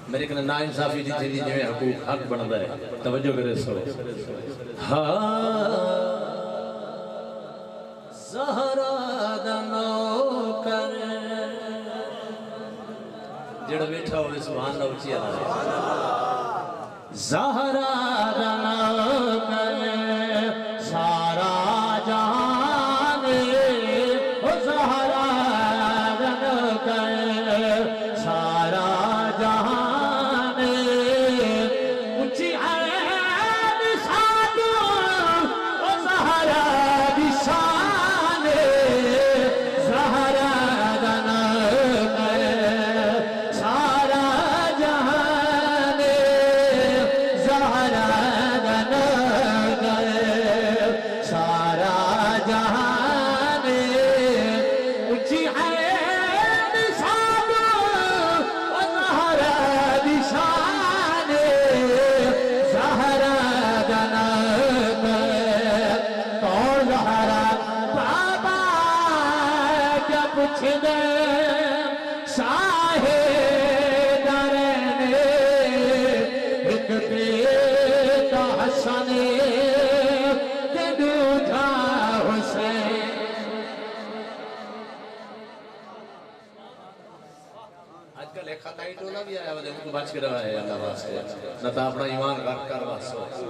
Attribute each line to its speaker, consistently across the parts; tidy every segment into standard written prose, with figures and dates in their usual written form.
Speaker 1: میرے کنے نا انصافی دی تھی جو حقوق حق بندا ہے توجہ کرے سو زہرا دا نوکر جڑا بیٹھا ہوئے سبحان اللہ اچھی اللہ زہرا دا نوکر سارا جہان او زہرا دا نوکر سارا جہان اچھی عین سادو او زہرا دی شان زہرا دا نوکر سارا جہان زہرا دا نوکر سارا جہان اچھی عین سادو او زہرا دی شان زہرا دا نوکر کون زہرا بابا کیا پوچھ دے شاہ درن ایک بیٹا حسن تے دوجا حسین آج کل ایک خطائی ٹولا بھی آیا وجہ ان کو بچ کے رہا ہے اللہ واسطے نہ تا اپنا ایمان رکھ کر واسطے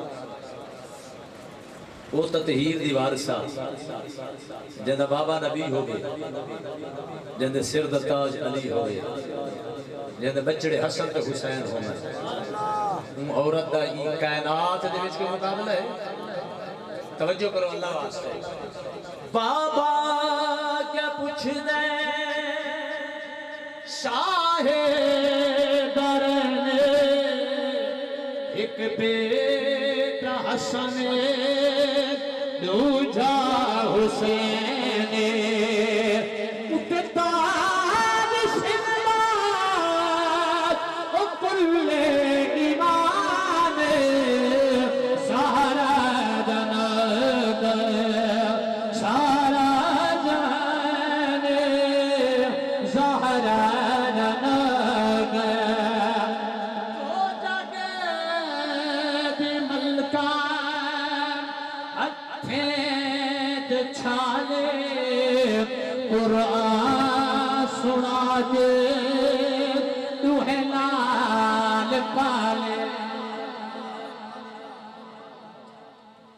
Speaker 1: وہ تطہیر دی وارثہ جندہ بابا نبی ہو گئے جندہ سر دا تاج علی ہو گئے جندہ بچڑے حسن تے حسین ہو گئے عورت دا یہ کائنات دے وچ کوئی مقابلہ ہے توجہ کرو اللہ واسطے بابا کیا پوچھ دے شاہ درن ایک بیٹا حسن دوجا حسین اٹھتا بسمات و کل ایمان سارا جنگ سارا جہان زہرا جنگ تو جگہ دی ملکہ چھالے قرآن سنا دے دوہے لال پالے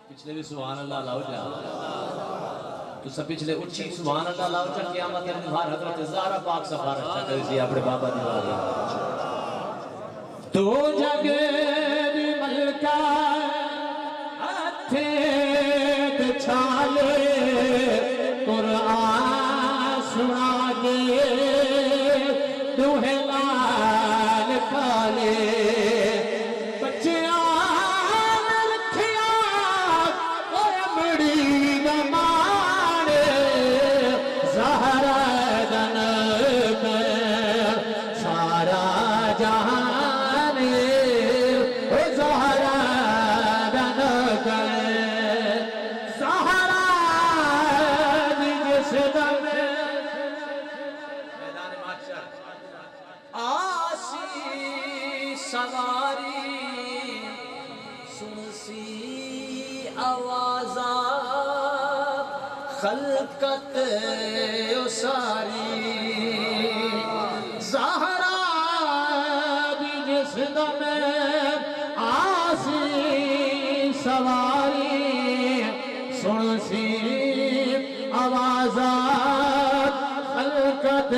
Speaker 1: پچھلے بھی سبحان اللہ لاؤ جا تو سب پچھلے اچھی سبحان اللہ لاؤ جا قیامت نبھار حضرت زہرا پاک سفارت چاہ کریسی اپنے بابا دیوارے تو جگہ دی ملکہ چھالے قرآن سنا دے دوہے لال پالے بچیاں رکھیا اور امڑی نمان زہرا دا نوکر سارا جہان او زہرا دا نوکر سواری سنسی آوازہ خلقت ساری زہرا دی جس دم آسی سواری سنسی آوازہ خلقت